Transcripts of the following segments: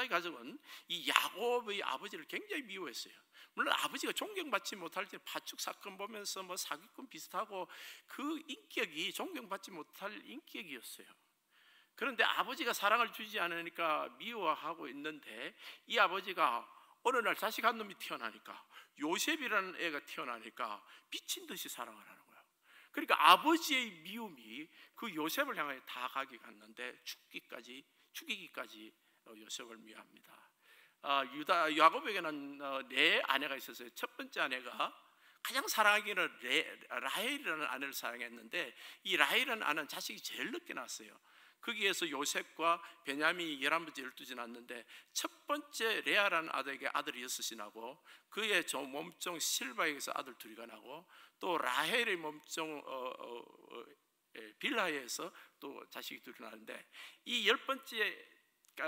가족은 이 야곱의 아버지를 굉장히 미워했어요. 물론 아버지가 존경받지 못할 때 파축 사건 보면서 뭐 사기꾼 비슷하고 그 인격이 존경받지 못할 인격이었어요. 그런데 아버지가 사랑을 주지 않으니까 미워하고 있는데, 이 아버지가 어느 날 자식 한 놈이 태어나니까, 요셉이라는 애가 태어나니까 미친 듯이 사랑을 하는 거예요. 그러니까 아버지의 미움이 그 요셉을 향해 다 가게 갔는데 죽이기까지 요셉을 미워합니다. 야곱에게는 네 아내가 있었어요. 첫 번째 아내가 가장 사랑하기는 라헬이라는 아내를 사랑했는데, 이 라헬이라는 아내는 자식이 제일 늦게 낳았어요. 거기에서 요셉과 베냐민이 11번째 12째 낳았는데, 첫 번째 레아라는 아들에게 아들이 6이 나고, 그의 몸종 실바에게서 아들 2이 나고, 또 라헬의 몸종 빌하에서 또 자식이 2이 나는데, 이 10번째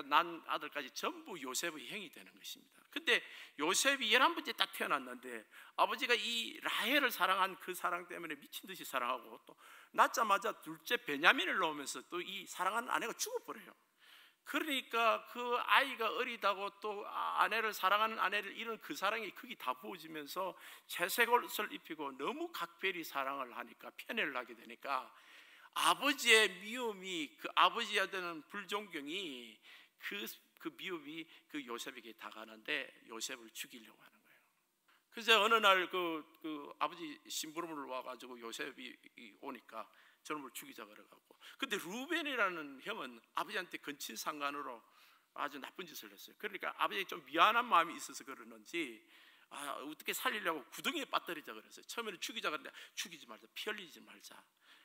난 아들까지 전부 요셉의 형이 되는 것입니다. 근데 요셉이 11번째 딱 태어났는데, 아버지가 이 라헬을 사랑한 그 사랑 때문에 미친 듯이 사랑하고, 또 낳자마자 둘째 베냐민을 낳으면서 또 이 사랑하는 아내가 죽어버려요. 그러니까 그 아이가 어리다고 또 아내를 사랑하는 아내를 잃은 그 사랑이 거기 다 부어지면서 채색 옷을 입히고 너무 각별히 사랑을 하니까, 편애를 하게 되니까, 아버지의 미움이, 그 아버지에 대한 불존경이, 그 미움이 그 요셉에게 다가가는데 요셉을 죽이려고 하는 거예요. 그래서 어느 날 그 아버지 심부름을 와가지고 요셉이 오니까 저놈을 죽이자 그래갖고, 근데 루벤이라는 형은 아버지한테 근친상간으로 아주 나쁜 짓을 했어요. 그러니까 아버지에 좀 미안한 마음이 있어서 그러는지 어떻게 살리려고 구덩이에 빠뜨리자 그랬어요. 처음에는 죽이자 그랬는데, 죽이지 말자, 피 흘리지 말자,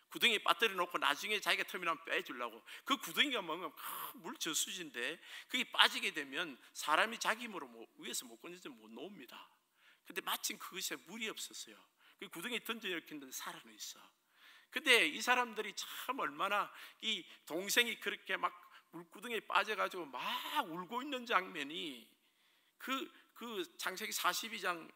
구덩이에 빠뜨려 놓고 나중에 자기가 틈이 나면 빼주려고. 그 구덩이가 뭔가 물 저수지인데 그게 빠지게 되면 사람이 자기 힘으로 위에서 못 건져서 못 놓습니다. 근데 마침 그것에 물이 없었어요. 그 구덩이에 던져 일으켰는데 살아는 있어. 근데 이 사람들이 참 얼마나, 이 동생이 그렇게 막 물구덩이에 빠져가지고 막 울고 있는 장면이, 그 창세기 42장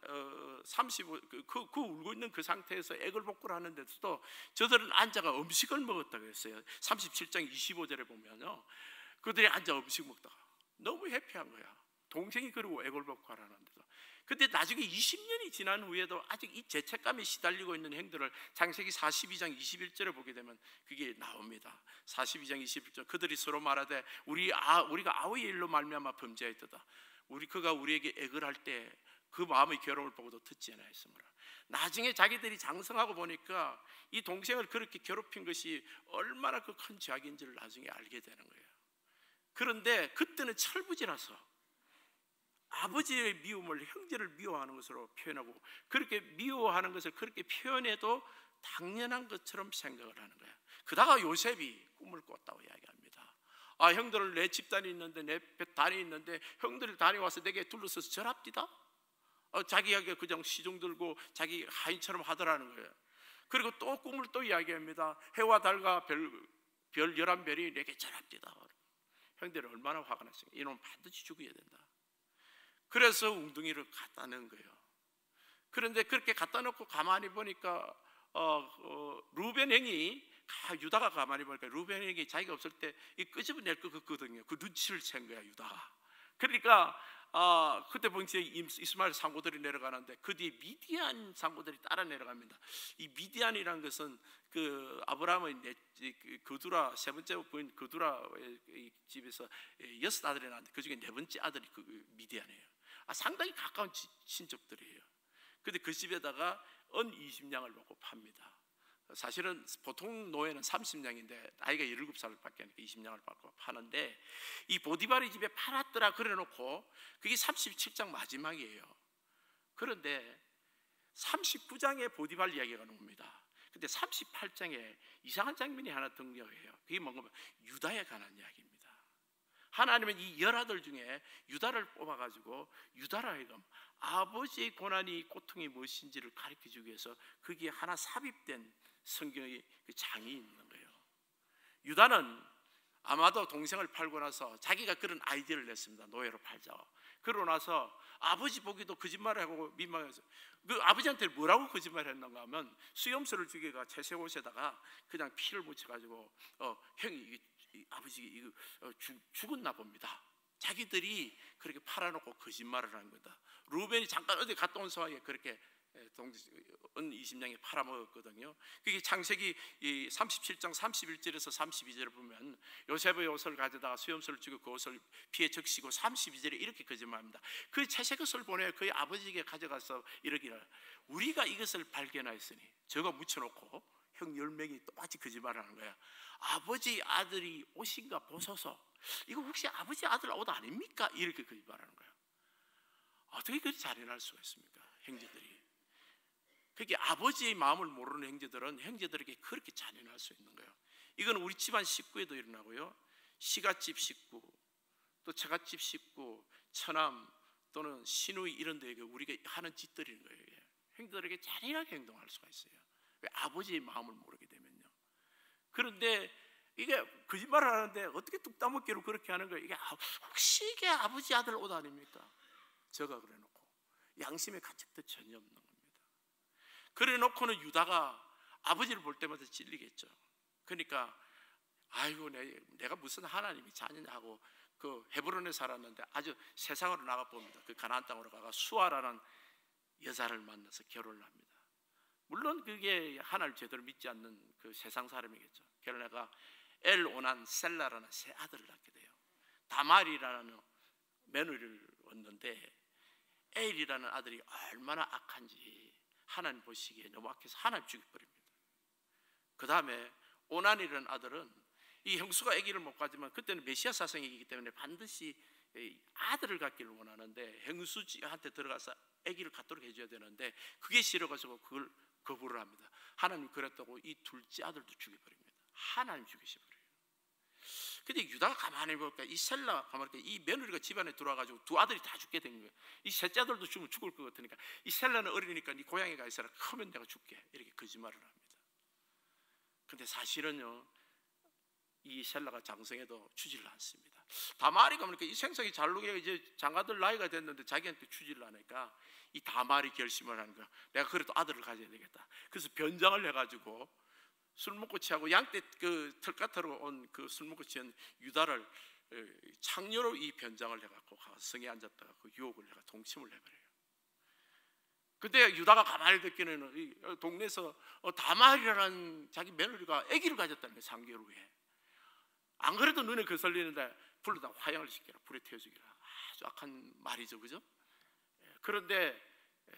35 그 울고 있는 그 상태에서 애걸복걸 하는데도 저들은 앉아가 음식을 먹었다고 했어요. 37장 25절에 보면요, 그들이 앉아 음식 먹다가 너무 해피한 거야. 동생이 그러고 애걸복걸 하는데도. 근데 나중에 20년이 지난 후에도 아직 이 죄책감에 시달리고 있는 행들을 창세기 42장 21절에 보게 되면 그게 나옵니다. 42장 21절, 그들이 서로 말하되 우리가 아우의 일로 말미암아 범죄하였도다. 그가 우리에게 애걸할 때 그 마음의 괴로움을 보고도 듣지 않았으므로. 나중에 자기들이 장성하고 보니까 이 동생을 그렇게 괴롭힌 것이 얼마나 그 큰 죄악인지를 나중에 알게 되는 거예요. 그런데 그때는 철부지라서 아버지의 미움을 형제를 미워하는 것으로 표현하고, 그렇게 미워하는 것을 그렇게 표현해도 당연한 것처럼 생각을 하는 거예요. 그다가 요셉이 꿈을 꿨다고 이야기합니다. 형들을 내 집단이 있는데, 내 단이 있는데 형들이 단이 와서 내게 둘러서서 절합디다. 자기에게 그냥 시중 들고 자기 하인처럼 하더라는 거예요. 그리고 또 꿈을 또 이야기합니다. 해와 달과 별 11별이 내게 절합디다. 형들이 얼마나 화가 났어요. 이놈은 반드시 죽여야 된다. 그래서 웅둥이를 갖다 넣은 거예요. 그런데 그렇게 갖다 놓고 가만히 보니까 루벤 형이, 유다가 가만히 보니까 루벤 형이 자기가 없을 때 이 끄집어낼 것 같거든요. 그 눈치를 챈 거야, 유다가. 그러니까 그때 보니까 이스마엘 상고들이 내려가는데 그 뒤에 미디안 상고들이 따라 내려갑니다. 이 미디안이라는 것은 그 아브라함의 그두라, 세 번째 부인 그두라의 집에서 6 아들이 낳았는데 그 중에 4번째 아들이 그 미디안이에요. 상당히 가까운 친족들이에요. 근데 그 집에다가 은 20냥을 받고 팝니다. 사실은 보통 노예는 30냥인데 나이가 17살밖에 안 되니까 20냥을 받고 파는데, 이 보디발의 집에 팔았더라 그래놓고 그게 37장 마지막이에요. 그런데 39장에 보디발 이야기가 나옵니다. 근데 38장에 이상한 장면이 하나 등장해요. 그게 뭔가 유다에 관한 이야기입니다. 하나님은 이 10아들 중에 유다를 뽑아가지고 유다라 하여금 아버지의 고난이, 고통이 무엇인지를 가르쳐주기 위해서 거기에 하나 삽입된 성경의 그 장이 있는 거예요. 유다는 아마도 동생을 팔고 나서 자기가 그런 아이디어를 냈습니다. 노예로 팔자. 그러고 나서 아버지 보기도 거짓말을 하고 민망해서, 그 아버지한테 뭐라고 거짓말을 했는가 하면, 수염소를 죽여가 채색 옷에다가 그냥 피를 묻혀가지고 형이 아버지 이거 죽었나 봅니다. 자기들이 그렇게 팔아놓고 거짓말을 하는 거다. 루벤이 잠깐 어디 갔다 온 사이에 그렇게 은 20냥에 팔아먹었거든요. 그게 창세기 37장 31절에서 32절을 보면 요셉의 옷을 가져다가 수염소를 주고 그 옷을 피해 적시고 32절에 이렇게 거짓말합니다. 그 채색 옷을 보내 그의 아버지에게 가져가서 이러기를 우리가 이것을 발견하였으니 저거 묻혀놓고 형 10명이 똑같이 거짓말을 하는 거야. 아버지 아들이 옷인가 보소서. 이거 혹시 아버지 아들 옷 아닙니까? 이렇게 거짓말하는 거야. 어떻게 그렇게 잔인할 수가 있습니까? 형제들이. 그게 아버지의 마음을 모르는 형제들은 형제들에게 그렇게 잔인할 수 있는 거예요. 이건 우리 집안 식구에도 일어나고요. 시갓집 식구, 또 처갓집 식구, 처남 또는 시누이 이런 데에게 우리가 하는 짓들인 거예요. 형제들에게 잔인하게 행동할 수가 있어요. 왜? 아버지의 마음을 모르게 되면요. 그런데 이게 거짓말을 하는데 어떻게 뚝따먹기로 그렇게 하는 거예요. 이게 혹시 이게 아버지 아들 옷 아닙니까? 저가 그래놓고 양심의 가책도 전혀 없는 겁니다. 그래놓고는 유다가 아버지를 볼 때마다 찔리겠죠. 그러니까 아이고 내가 무슨 하나님이 자녀냐 하고 그 헤브론에 살았는데 아주 세상으로 나가 봅니다. 그 가나안 땅으로 가가 수아라는 여자를 만나서 결혼을 합니다. 물론 그게 하나님을 제대로 믿지 않는 그 세상 사람이겠죠. 결혼해가 엘오난 셀라라는 세 아들을 낳게 돼요. 다말이라는 며느리를 얻는데 에일이라는 아들이 얼마나 악한지 하나님 보시기에 너무 악해서 하나님 죽여버립니다. 그 다음에 오난이라는 아들은 이 형수가 아기를 못 가지만 그때는 메시아 사성이기 때문에 반드시 아들을 갖기를 원하는데 형수한테 들어가서 아기를 갖도록 해줘야 되는데 그게 싫어가지고 그걸 거부를 합니다. 하나님 그랬다고 이 둘째 아들도 죽여버립니다. 하나님 죽이셔버려요. 근데 유다가 가만히 보니까 이 셀라가 가만히 보니까 이 며느리가 집안에 들어와가지고 두 아들이 다 죽게 된 거예요. 이 셋째 아들도 죽으면 죽을 것 같으니까 이 셀라는 어리니까 네 고향에 가 있어라. 크면 내가 죽게. 이렇게 거짓말을 합니다. 근데 사실은요 이 셀라가 장성해도 추지를 않습니다. 다말이가 보니까 이 생성이 잘록해 이제 장가들 나이가 됐는데 자기한테 추지를 하니까 이 다말이 결심을 하는 거야. 내가 그래도 아들을 가져야 되겠다. 그래서 변장을 해가지고 술 먹고 취하고 양떼 그 털가타로 온 그 술 먹고 취한 유다를 창녀로 이 변장을 해갖고 성에 앉았다가 그 유혹을 해가 동침을 해버려요. 근데 유다가 가만히 듣기는 동네에서 다말이라는 자기 며느리가 아기를 가졌다는 거예요. 3개월 후에. 안 그래도 눈에 거슬리는데 불러다 화형을 시켜라. 불에 태워주기라. 아주 악한 말이죠, 그죠? 그런데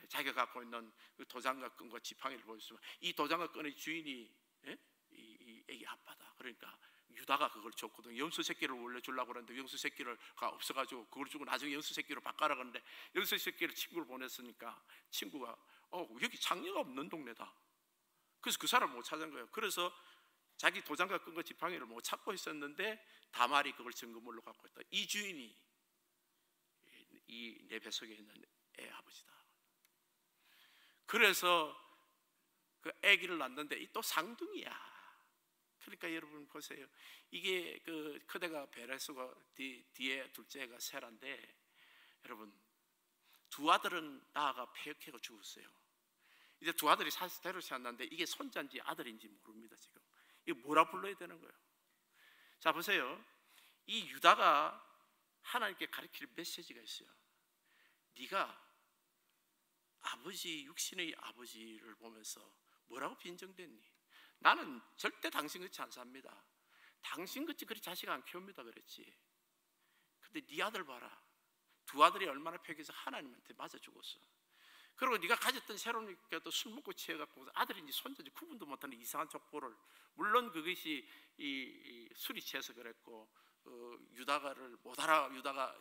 자기가 갖고 있는 그 도장과 끈과 지팡이를 보여주면 이 도장과 끈의 주인이 이 애기 아빠다. 그러니까 유다가 그걸 줬거든. 염소 새끼를 원래 주려고 그랬는데 염소 새끼가 없어가지고 그걸 주고 나중에 염소 새끼로 바꿔라 그러는데 염소 새끼를 친구를 보냈으니까 친구가 여기 장녀가 없는 동네다. 그래서 그 사람 못 찾은 거예요. 그래서 자기 도장과 끈과 지팡이를 못 찾고 있었는데 다말이 그걸 증거물로 갖고 있다. 이 주인이 이 내 뱃속에 있는 애 아버지다. 그래서 그 아기를 낳는데 이 또 쌍둥이야. 그러니까 여러분 보세요. 이게 그 크대가 베레스가 뒤에 둘째가 세라인데 여러분 두 아들은 나아가 폐역해가 죽었어요. 이제 두 아들이 사실대로 태어났는데 이게 손자인지 아들인지 모릅니다. 지금 이거 뭐라 불러야 되는 거예요? 자 보세요. 이 유다가 하나님께 가르칠 메시지가 있어요. 네가 아버지 육신의 아버지를 보면서 뭐라고 빈정댔니? 나는 절대 당신 같이 안 삽니다. 당신 같이 그리 자식 안 키웁니다 그랬지. 근데 네 아들 봐라. 두 아들이 얼마나 폐기해서 하나님한테 맞아 죽었어. 그리고 네가 가졌던 새로운 또 술 먹고 취해갖고 아들인지 손자인지 구분도 못하는 이상한 족보를, 물론 그것이 이 술이 취해서 그랬고 유다가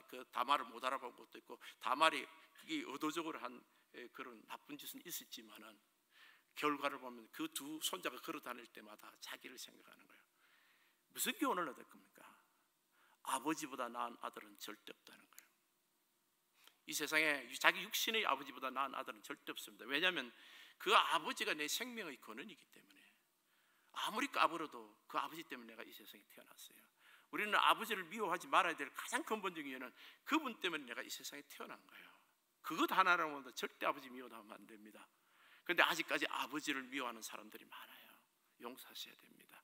그 다말을 못 알아본 것도 있고 다말이 그게 의도적으로 한 그런 나쁜 짓은 있었지만은 결과를 보면 그 두 손자가 걸어 다닐 때마다 자기를 생각하는 거예요. 무슨 교훈을 얻을 겁니까? 아버지보다 나은 아들은 절대 없다는 거예요. 이 세상에 자기 육신의 아버지보다 나은 아들은 절대 없습니다. 왜냐하면 그 아버지가 내 생명의 근원이기 때문에 아무리 까불어도 그 아버지 때문에 내가 이 세상에 태어났어요. 우리는 아버지를 미워하지 말아야 될 가장 근본적인 이유는 그분 때문에 내가 이 세상에 태어난 거예요. 그것 하나라고도 절대 아버지 미워하면 안 됩니다. 그런데 아직까지 아버지를 미워하는 사람들이 많아요. 용서하셔야 됩니다.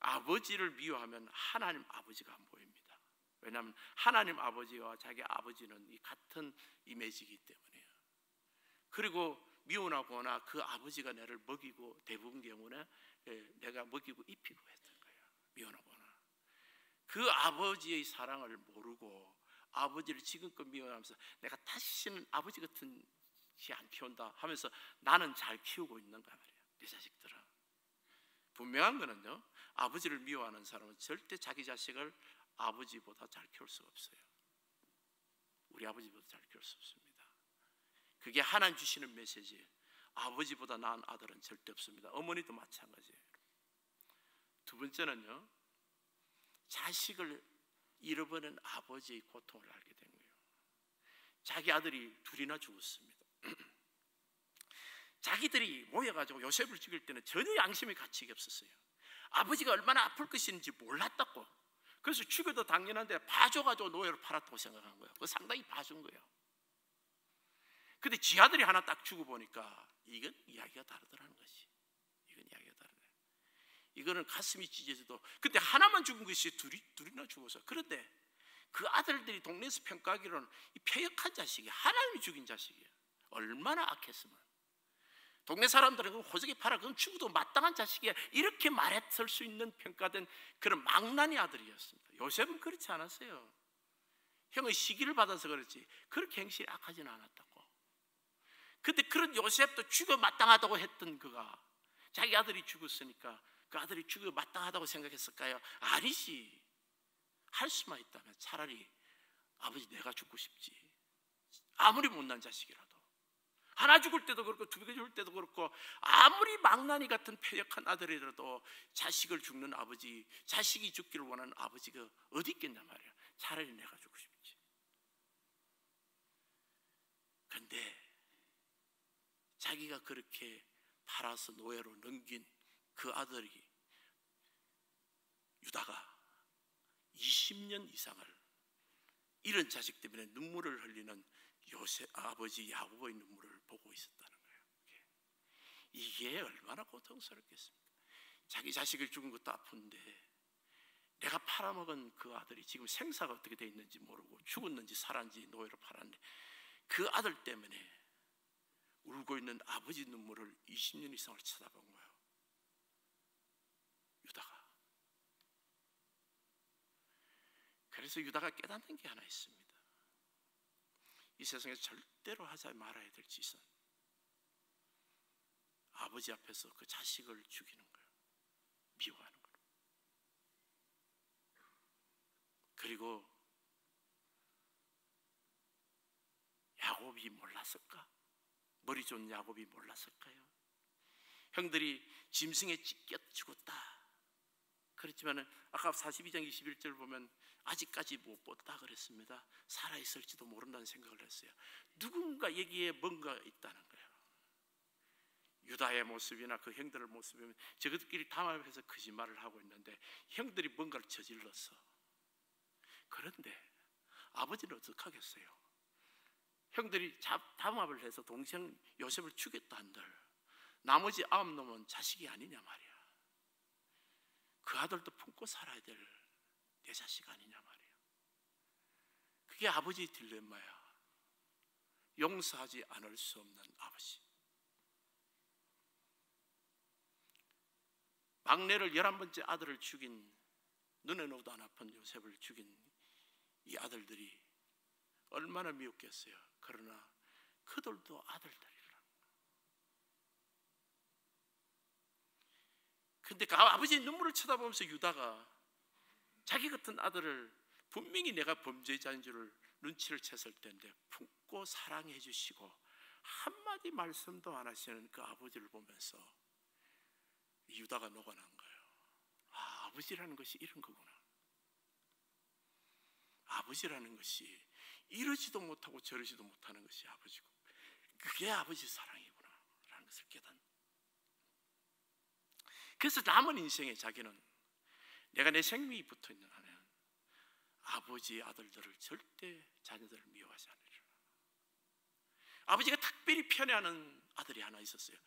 아버지를 미워하면 하나님 아버지가 안 보입니다. 왜냐하면 하나님 아버지와 자기 아버지는 이 같은 이미지이기 때문에요. 그리고 미워하거나 그 아버지가 나를 먹이고, 대부분 경우는 내가 먹이고 입히고 했던 거예요. 미워하거나 그 아버지의 사랑을 모르고 아버지를 지금껏 미워하면서 내가 다시는 아버지 같은 지 안 키운다 하면서 나는 잘 키우고 있는 거야 말이에요. 내 자식들은. 분명한 거는요, 아버지를 미워하는 사람은 절대 자기 자식을 아버지보다 잘 키울 수가 없어요. 우리 아버지보다 잘 키울 수 없습니다. 그게 하나님 주시는 메시지예요. 아버지보다 나은 아들은 절대 없습니다. 어머니도 마찬가지예요. 두 번째는요, 자식을 잃어버린 아버지의 고통을 알게 된 거예요. 자기 아들이 둘이나 죽었습니다. 자기들이 모여가지고 요셉을 죽일 때는 전혀 양심의 가책이 없었어요. 아버지가 얼마나 아플 것인지 몰랐다고. 그래서 죽여도 당연한데 봐줘가지고 노예로 팔았다고 생각한 거예요. 그거 상당히 봐준 거예요. 근데 지 아들이 하나 딱 죽어보니까 이건 이야기가 다르더라는 것이. 이건 이야기가 다르네. 이거는 가슴이 찢어져도. 근데 하나만 죽은 것이 둘이나 죽어서. 그런데 그 아들들이 동네에서 평가하기로는 이 패역한 자식이 하나님이 죽인 자식이에요. 얼마나 악했으면. 동네 사람들은 그건 호적에 팔아, 그건 죽어도 마땅한 자식이야, 이렇게 말했을 수 있는 평가된 그런 망나니 아들이었습니다. 요셉은 그렇지 않았어요. 형의 시기를 받아서 그렇지 그렇게 행실이 악하지는 않았다고. 근데 그런 요셉도 죽어 마땅하다고 했던 그가 자기 아들이 죽었으니까 그 아들이 죽어 마땅하다고 생각했을까요? 아니지. 할 수만 있다면 차라리 아버지 내가 죽고 싶지. 아무리 못난 자식이라도. 하나 죽을 때도 그렇고 두 개 죽을 때도 그렇고 아무리 망나니 같은 패역한 아들이라도 자식을 죽는 아버지, 자식이 죽기를 원하는 아버지가 어디 있겠냐 말이야. 차라리 내가 죽고 싶지. 근데 자기가 그렇게 팔아서 노예로 넘긴 그 아들이 유다가 20년 이상을 이런 자식 때문에 눈물을 흘리는 요셉 아버지 야곱의 눈물을 보고 있었다는 거예요. 이게 얼마나 고통스럽겠습니까? 자기 자식을 죽은 것도 아픈데 내가 팔아먹은 그 아들이 지금 생사가 어떻게 돼 있는지 모르고 죽었는지 살았는지 노예로 팔았는데 그 아들 때문에 울고 있는 아버지 눈물을 20년 이상을 쳐다본 거예요. 유다가. 그래서 유다가 깨닫는 게 하나 있습니다. 이 세상에서 절대로 하지 말아야 될 짓은 아버지 앞에서 그 자식을 죽이는 거예요. 미워하는 거예요. 그리고 야곱이 몰랐을까? 머리 좋은 야곱이 몰랐을까요? 형들이 짐승에 찢겨 죽었다. 그렇지만 아까 42장 21절 보면 아직까지 못 봤다 그랬습니다. 살아있을지도 모른다는 생각을 했어요. 누군가 여기에 뭔가 있다는 거예요. 유다의 모습이나 그 형들의 모습이면 저것들끼리 담합해서 거짓말을 하고 있는데 형들이 뭔가를 저질렀어. 그런데 아버지는 어떻게 하겠어요? 형들이 담합을 해서 동생 요셉을 죽였다 한들 나머지 9놈은 자식이 아니냐 말이야. 그 아들도 품고 살아야 될 내 자식 아니냐 말이야. 그게 아버지의 딜레마야. 용서하지 않을 수 없는 아버지. 막내를 11번째 아들을 죽인, 눈에 넣어도 안 아픈 요셉을 죽인 이 아들들이 얼마나 미웠겠어요. 그러나 그들도 아들들이라. 근데 그 아버지의 눈물을 쳐다보면서 유다가 자기 같은 아들을 분명히 내가 범죄자인 줄을 눈치를 챘을 텐데 품고 사랑해 주시고 한마디 말씀도 안 하시는 그 아버지를 보면서 유다가 녹아난 거예요. 아, 아버지라는 것이 이런 거구나. 아버지라는 것이 이러지도 못하고 저러지도 못하는 것이 아버지고 그게 아버지 사랑이구나 라는 것을 깨닫는. 그래서 남은 인생에 자기는 내가 내 생명이 붙어있는 한에는 아버지의 아들들을 절대 자녀들을 미워하지 않으리라. 아버지가 특별히 편애하는 아들이 하나 있었어요.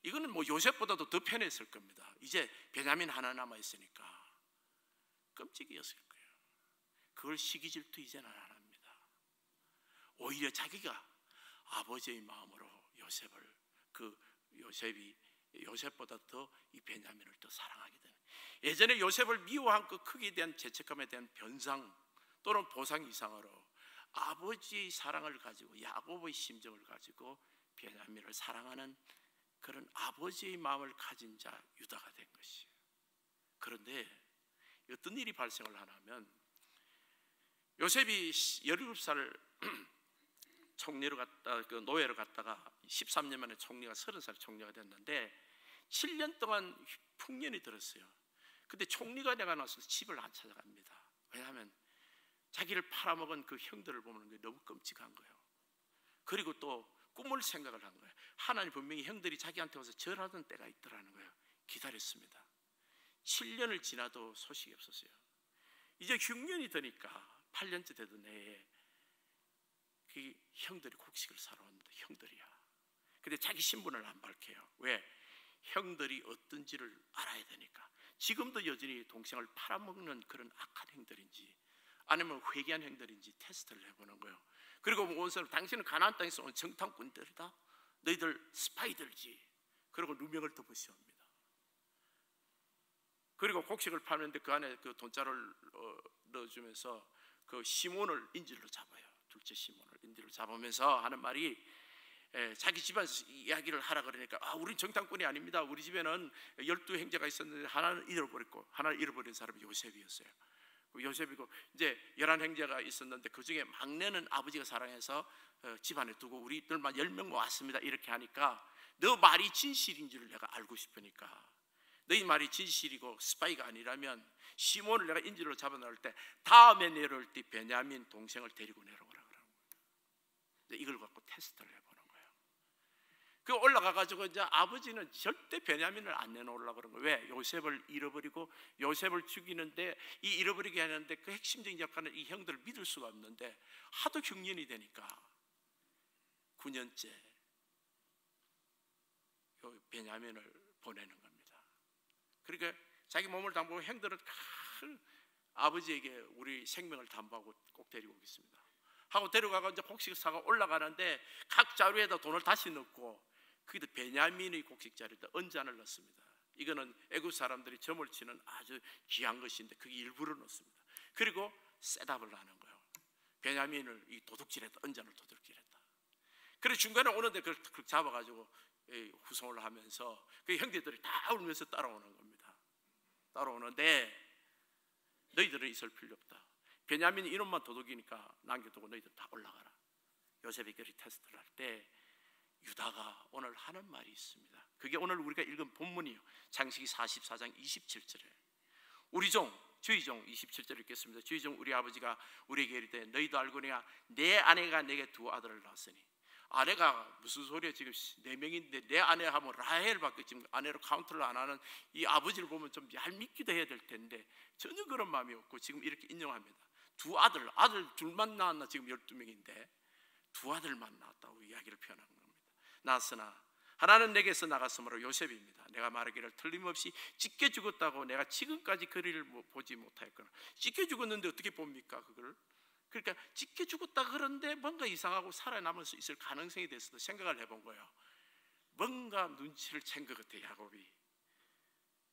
이거는 뭐 요셉보다도 더 편했을 겁니다. 이제 베냐민 하나 남아있으니까 끔찍이었을 거예요. 그걸 시기 질투 이제는 안 합니다. 오히려 자기가 아버지의 마음으로 요셉이 요셉보다 더 이 베냐민을 더 사랑하게 되는, 예전에 요셉을 미워한 그 크기에 대한 죄책감에 대한 변상 또는 보상 이상으로 아버지의 사랑을 가지고 야곱의 심정을 가지고 베냐민을 사랑하는 그런 아버지의 마음을 가진 자 유다가 된 것이에요. 그런데 어떤 일이 발생을 하냐면, 요셉이 17살 총리로 갔다, 그 노예로 갔다가 13년 만에 총리가 30살 총리가 됐는데 7년 동안 풍년이 들었어요. 근데 총리가 되고 나서 집을 안 찾아갑니다. 왜냐하면 자기를 팔아먹은 그 형들을 보면 너무 끔찍한 거예요. 그리고 또 꿈을 생각을 한 거예요. 하나님 분명히 형들이 자기한테 와서 절하던 때가 있더라는 거예요. 기다렸습니다. 7년을 지나도 소식이 없었어요. 이제 흉년이 되니까 8년째 되던 해에 그 형들이 곡식을 사러 왔는데, 형들이야. 근데 자기 신분을 안 밝혀요. 왜? 형들이 어떤지를 알아야 되니까. 지금도 여전히 동생을 팔아먹는 그런 악한 형들인지 아니면 회개한 형들인지 테스트를 해보는 거예요. 그리고 온 사람, 당신은 가나안 땅에서 온 정탐꾼들이다, 너희들 스파이들지. 그리고 누명을 덮으시옵니다. 그리고 곡식을 파는데 그 안에 그 돈자를 넣어주면서 그 시몬을 인질로 잡아요. 둘째 시몬을 인질로 잡으면서 하는 말이, 자기 집안에서 이야기를 하라 그러니까, 우린 정탐꾼이 아닙니다. 우리 집에는 12형제가 있었는데 하나는 잃어버렸고, 하나를 잃어버린 사람이 요셉이었어요. 요셉이고 이제 11형제가 있었는데 그 중에 막내는 아버지가 사랑해서 집안에 두고 우리들만 10명 모았습니다. 이렇게 하니까, 너 말이 진실인 줄 내가 알고 싶으니까, 너희 말이 진실이고 스파이가 아니라면 시몬을 내가 인질로 잡아놓을 때 다음에 내려올 때 베냐민 동생을 데리고 내려오라 그러는 거예요. 이걸 갖고 테스트를 해보는 거예요. 그 올라가가지고 이제 아버지는 절대 베냐민을 안 내놓으려고 그런 거예요. 왜? 요셉을 잃어버리고 요셉을 죽이는데, 이 잃어버리게 하는데 그 핵심적인 역할은 이 형들을 믿을 수가 없는데 하도 흉년이 되니까 9년째 베냐민을 보내는 겁니다. 그러니까 자기 몸을 담보고 형들은 아버지에게 우리 생명을 담보하고 꼭 데리고 오겠습니다 하고 데려가고 이제 곡식을 사고 올라가는데 각 자루에다 돈을 다시 넣고, 거기다 베냐민의 곡식 자루에다 언잔을 넣습니다. 이거는 애굽 사람들이 점을 치는 아주 귀한 것인데 그게 일부러 넣습니다. 그리고 셋업을 하는 거예요. 베냐민을 이 도둑질했다, 언잔을 도둑질했다. 그래서 중간에 오는데 그걸 잡아가지고 후송을 하면서 그 형제들이 다 울면서 따라오는 겁니다. 따라오는데, 너희들은 있을 필요 없다. 베냐민이 이놈만 도둑이니까 남겨두고 너희들 다 올라가라. 요셉이 그렇게 테스트를 할 때 유다가 오늘 하는 말이 있습니다. 그게 오늘 우리가 읽은 본문이에요. 창세기 44장 27절에 우리 종 저희 종 27절 읽겠습니다. 저희 종 우리 아버지가 우리에게 이르되 너희도 알거니와 내 아내가 내게 두 아들을 낳았으니. 아내가 무슨 소리야, 지금 4명인데 내 아내 하면 라헬밖에 지금 아내로 카운트를 안 하는 이 아버지를 보면 좀 얄밉기도 해야 될 텐데 전혀 그런 마음이 없고 지금 이렇게 인용합니다. 두 아들 둘만 낳았나, 지금 12명인데 두 아들만 낳았다고 이야기를 표현한 겁니다. 낳았으나 하나는 내게서 나갔으므로 요셉입니다. 내가 말하기를 틀림없이 찢겨 죽었다고 내가 지금까지 그리를 보지 못하였거나. 찢겨 죽었는데 어떻게 봅니까 그걸? 그러니까 찢겨 죽었다 그런데 뭔가 이상하고 살아남을 수 있을 가능성에 대해서도 생각을 해본 거예요. 뭔가 눈치를 챈 것 같아 야곱이.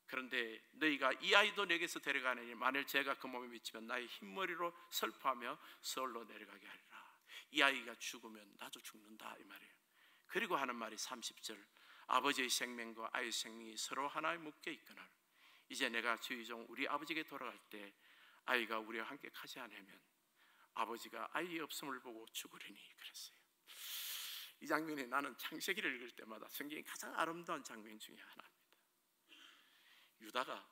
그런데 너희가 이 아이도 내게서 데려가느니 만일 제가 그 몸에 미치면 나의 흰머리로 슬퍼하며 서울로 내려가게 하리라. 이 아이가 죽으면 나도 죽는다 이 말이에요. 그리고 하는 말이 30절 아버지의 생명과 아이의 생명이 서로 하나에 묶여 있거늘 이제 내가 주의 종 우리 아버지에게 돌아갈 때 아이가 우리와 함께 가지 않으면 아버지가 아이의 없음을 보고 죽으리니 그랬어요. 이 장면이 나는 창세기를 읽을 때마다 성경의 가장 아름다운 장면 중에 하나입니다. 유다가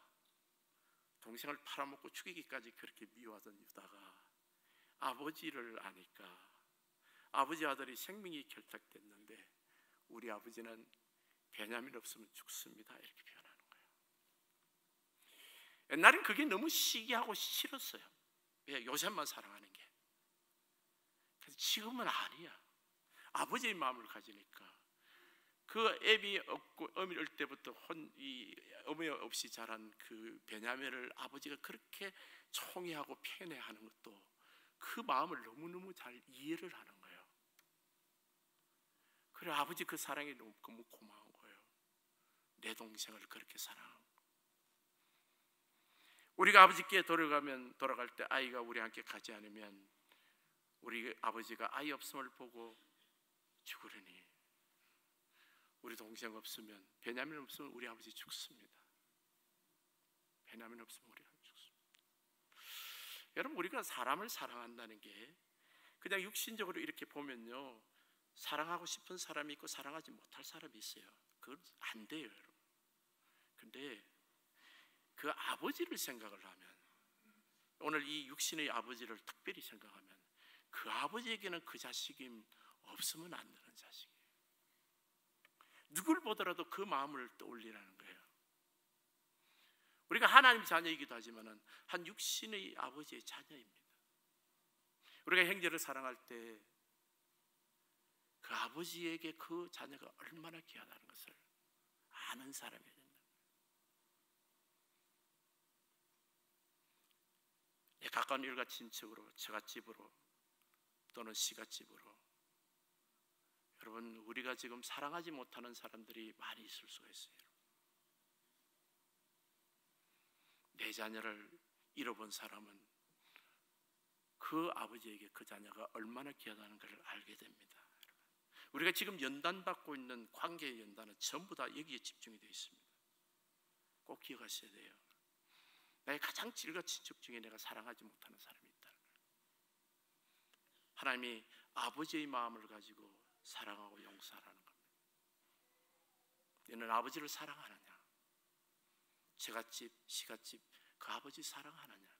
동생을 팔아먹고 죽이기까지 그렇게 미워하던 유다가 아버지를 아니까 아버지 아들이 생명이 결탁됐는데 우리 아버지는 베냐민 없으면 죽습니다 이렇게 표현하는 거예요. 옛날엔 그게 너무 시기하고 싫었어요. 요셉만 사랑하는 게. 그래서 지금은 아니야. 아버지의 마음을 가지니까 그 애비 없고 어미 올 때부터 어미 없이 자란 그 베냐민을 아버지가 그렇게 총애하고 편애하는 것도 그 마음을 너무너무 잘 이해를 하는 거예요. 그래 아버지 그 사랑이 너무 고마운 거예요. 내 동생을 그렇게 사랑하고. 우리가 아버지께 돌아갈 때 아이가 우리 함께 가지 않으면 우리 아버지가 아이 없음을 보고 죽으려니, 우리 동생 없으면, 베냐민 없으면 우리 아버지 죽습니다. 베냐민 없으면 우리 아버지 죽습니다. 여러분, 우리가 사람을 사랑한다는 게 그냥 육신적으로 이렇게 보면요, 사랑하고 싶은 사람이 있고 사랑하지 못할 사람이 있어요. 그건 안 돼요, 여러분. 근데 그 아버지를 생각을 하면, 오늘 이 육신의 아버지를 특별히 생각하면 그 아버지에게는 그 자식이 없으면 안 되는 자식이에요. 누굴 보더라도 그 마음을 떠올리라는 거예요. 우리가 하나님 자녀이기도 하지만 한 육신의 아버지의 자녀입니다. 우리가 형제를 사랑할 때 그 아버지에게 그 자녀가 얼마나 귀하다는 것을 아는 사람이어야 된다. 가까운 일가 친척으로, 처갓집으로 또는 시갓집으로, 여러분, 우리가 지금 사랑하지 못하는 사람들이 많이 있을 수가 있어요. 내 자녀를 잃어본 사람은 그 아버지에게 그 자녀가 얼마나 귀하다는 것을 알게 됩니다. 우리가 지금 연단받고 있는 관계의 연단은 전부 다 여기에 집중이 되어 있습니다. 꼭 기억하셔야 돼요. 나의 가장 질과 친척 중에 내가 사랑하지 못하는 사람이 있다는 거예요. 하나님이 아버지의 마음을 가지고 사랑하고 용서하라는 겁니다. 너는 아버지를 사랑하느냐? 처갓집, 시갓집 그 아버지 사랑하느냐?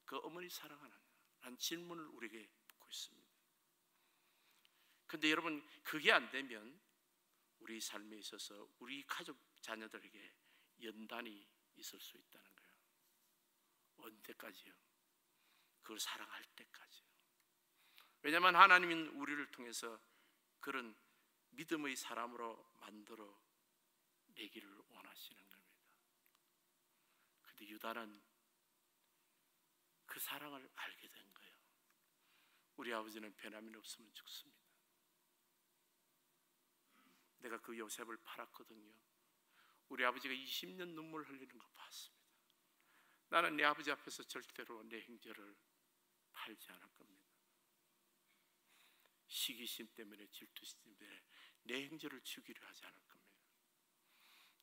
그 어머니 사랑하느냐? 라는 질문을 우리에게 묻고 있습니다. 근데 여러분, 그게 안 되면 우리 삶에 있어서 우리 가족 자녀들에게 연단이 있을 수 있다는 거예요. 언제까지요? 그걸 사랑할 때까지요. 왜냐하면 하나님은 우리를 통해서 그런 믿음의 사람으로 만들어 내기를 원하시는 겁니다. 근데 유다는 그 사랑을 알게 된 거예요. 우리 아버지는 베냐민 없으면 죽습니다. 내가 그 요셉을 팔았거든요. 우리 아버지가 20년 눈물 흘리는 거 봤습니다. 나는 내 아버지 앞에서 절대로 내 형제를 팔지 않을 겁니다. 시기심 때문에, 질투심 때문에 내 형제를 죽이려 하지 않을 겁니다.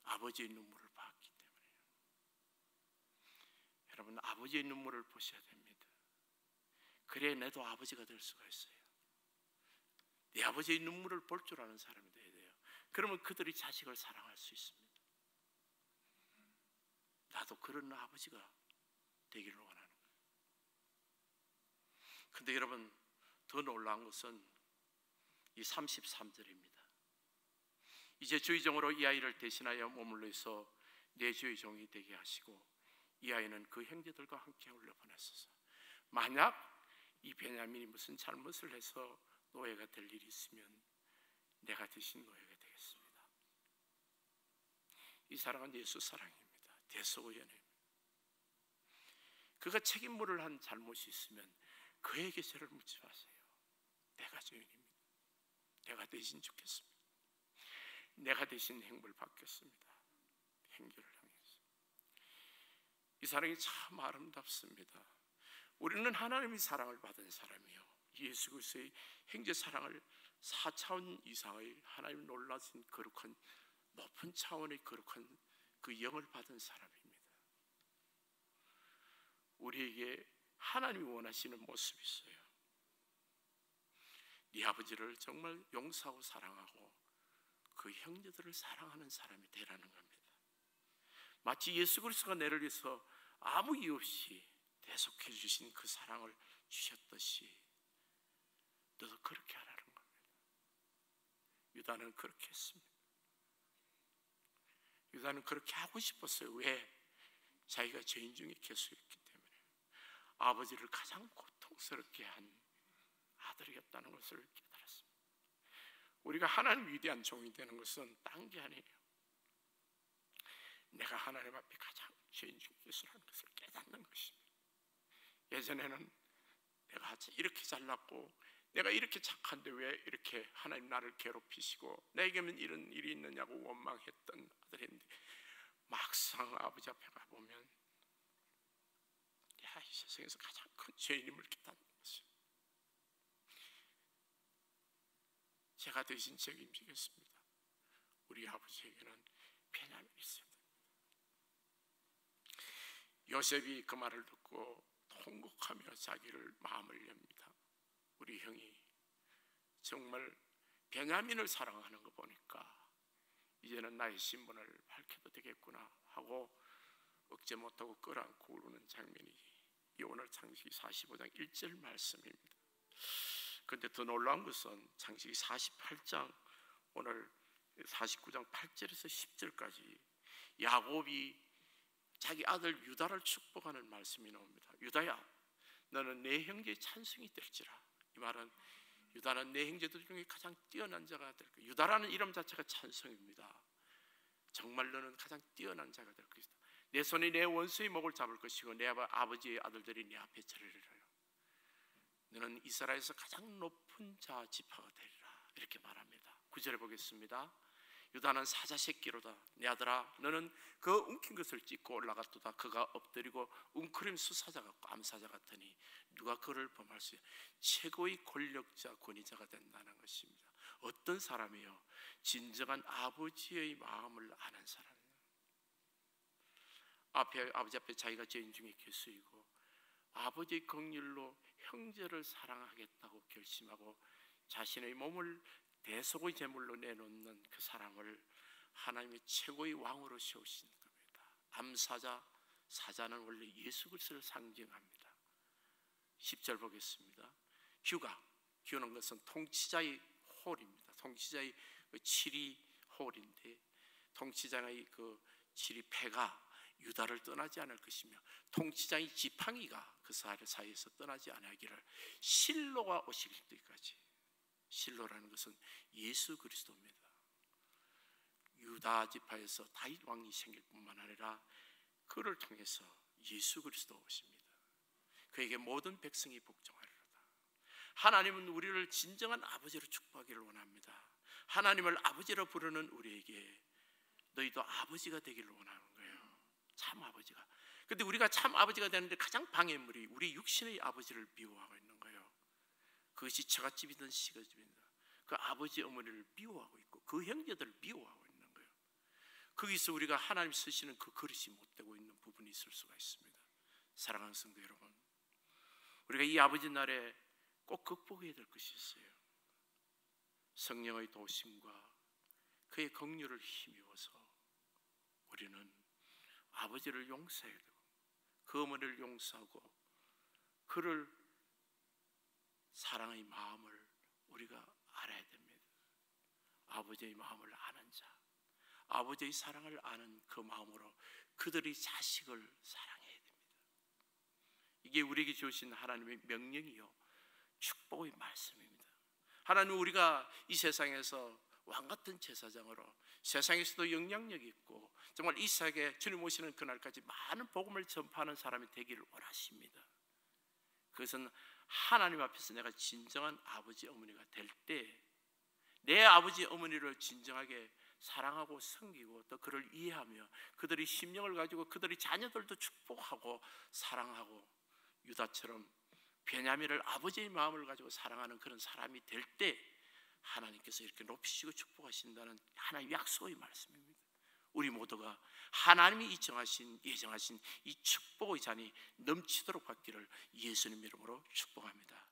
아버지의 눈물을 봤기 때문에요. 여러분, 아버지의 눈물을 보셔야 됩니다. 그래야 내도 아버지가 될 수가 있어요. 내 아버지의 눈물을 볼 줄 아는 사람이 돼야 돼요. 그러면 그들이 자식을 사랑할 수 있습니다. 나도 그런 아버지가 되기를 원하는 거예요. 근데 여러분, 더 놀라운 것은 이 33절입니다. 이제 주의 종으로 이 아이를 대신하여 머물러 있어 내 주의 종이 되게 하시고 이 아이는 그 형제들과 함께 올려보내소서. 만약 이 베냐민이 무슨 잘못을 해서 노예가 될 일이 있으면 내가 대신 노예가 되겠습니다. 이 사랑은 예수 사랑입니다. 대소연입니다. 그가 책임물을 한 잘못이 있으면 그에게 죄를 묻지 마세요. 내가 죄인입니다. 내가 대신 죽겠습니다. 내가 대신 행벌 받겠습니다. 행교를 향해서. 이 사랑이 참 아름답습니다. 우리는 하나님의 사랑을 받은 사람이요, 예수 그리스도의 형제 사랑을 4차원 이상의 하나님 놀라신 거룩한 높은 차원의 거룩한 그 영을 받은 사람입니다. 우리에게 하나님이 원하시는 모습이 있어요. 네 아버지를 정말 용서하고 사랑하고 그 형제들을 사랑하는 사람이 되라는 겁니다. 마치 예수 그리스도가 나를 위해서 아무 이유 없이 대속해 주신 그 사랑을 주셨듯이 너도 그렇게 하라는 겁니다. 유다는 그렇게 했습니다. 유다는 그렇게 하고 싶었어요. 왜? 자기가 죄인 중에 계수였기 때문에. 아버지를 가장 고통스럽게 한 아들이었다는 것을 깨달았습니다. 우리가 하나님 위대한 종이 되는 것은 딴 게 아니에요. 내가 하나님 앞에 가장 죄인 중에 예수라는 것을 깨닫는 것입니다. 예전에는 내가 이렇게 잘났고 내가 이렇게 착한데 왜 이렇게 하나님 나를 괴롭히시고 내게만 이런 일이 있느냐고 원망했던 아들인데, 막상 아버지 앞에 가보면 야, 이 세상에서 가장 큰 죄인임을 깨닫는 것이에요. 제가 대신 책임지겠습니다. 우리 아버지에게는 베냐민이 있어야 됩니다. 요셉이 그 말을 듣고 통곡하며 자기를 마음을 엽니다. 우리 형이 정말 베냐민을 사랑하는 거 보니까 이제는 나의 신분을 밝혀도 되겠구나 하고 억제 못하고 끌어안고 우는 장면이 이 오늘 창세기 45장 1절 말씀입니다. 그런데 더 놀라운 것은 창세기 48장 오늘 49장 8절에서 10절까지 야곱이 자기 아들 유다를 축복하는 말씀이 나옵니다. 유다야, 너는 내 형제의 찬송이 될지라. 이 말은 유다는 내 형제들 중에 가장 뛰어난 자가 될 것이다. 유다라는 이름 자체가 찬송입니다. 정말 너는 가장 뛰어난 자가 될 것이다. 내 손이 내 원수의 목을 잡을 것이고 내 아버지의 아들들이 내 앞에 절하리라. 너는 이스라엘에서 가장 높은 자 지파가 되리라. 이렇게 말합니다. 9절에 보겠습니다. 유다는 사자 새끼로다. 내 아들아, 너는 그 움킨 것을 찢고 올라갔도다. 그가 엎드리고 웅크림 수사자 같고 암사자 같으니 누가 그를 범할 수 있어? 최고의 권력자 권위자가 된다는 것입니다. 어떤 사람이요? 진정한 아버지의 마음을 아는 사람이에요. 아버지 앞에 자기가 죄인 중에 괴수이고 아버지의 긍휼로 형제를 사랑하겠다고 결심하고 자신의 몸을 대속의 제물로 내놓는 그 사람을 하나님의 최고의 왕으로 세우신 겁니다. 암사자, 사자는 원래 예수 그리스도를 상징합니다. 10절 보겠습니다. 규는 것은 통치자의 홀입니다. 통치자의 그 칠이 홀인데 통치자의 그 칠이 패가 유다를 떠나지 않을 것이며 통치자의 지팡이가 그 사이에서 떠나지 않기를 실로가 오실 때까지. 실로라는 것은 예수 그리스도입니다. 유다 지파에서 다윗 왕이 생길 뿐만 아니라 그를 통해서 예수 그리스도 오십니다. 그에게 모든 백성이 복종하리로다. 하나님은 우리를 진정한 아버지로 축복하기를 원합니다. 하나님을 아버지로 부르는 우리에게 너희도 아버지가 되기를 원하는 거예요. 참 아버지가. 그런데 우리가 참 아버지가 되는데 가장 방해물이 우리 육신의 아버지를 미워하고 있는 거예요. 그것이 처갓집이든 시가집이든 그 아버지 어머니를 미워하고 있고 그 형제들을 미워하고 있는 거예요. 거기서 우리가 하나님 쓰시는 그 그릇이 못 되고 있는 부분이 있을 수가 있습니다. 사랑하는 성도 여러분, 우리가 이 아버지 날에 꼭 극복해야 될 것이 있어요. 성령의 도심과 그의 긍휼을 힘입어서 우리는 아버지를 용서해야 되고 그 어머니를 용서하고 그를 사랑의 마음을 우리가 알아야 됩니다. 아버지의 마음을 아는 자, 아버지의 사랑을 아는 그 마음으로 그들의 자식을 사랑해야 됩니다. 이게 우리에게 주신 하나님의 명령이요 축복의 말씀입니다. 하나님은 우리가 이 세상에서 왕같은 제사장으로 세상에서도 영향력이 있고 정말 이 세상에 주님 오시는 그날까지 많은 복음을 전파하는 사람이 되기를 원하십니다. 그것은 하나님 앞에서 내가 진정한 아버지 어머니가 될 때 내 아버지 어머니를 진정하게 사랑하고 섬기고 또 그를 이해하며 그들의 심령을 가지고 그들의 자녀들도 축복하고 사랑하고 유다처럼 베냐민을 아버지의 마음을 가지고 사랑하는 그런 사람이 될 때 하나님께서 이렇게 높이시고 축복하신다는 하나님의 약속의 말씀입니다. 우리 모두가 하나님이 예정하신 이 축복의 잔이 넘치도록 받기를 예수님 이름으로 축복합니다.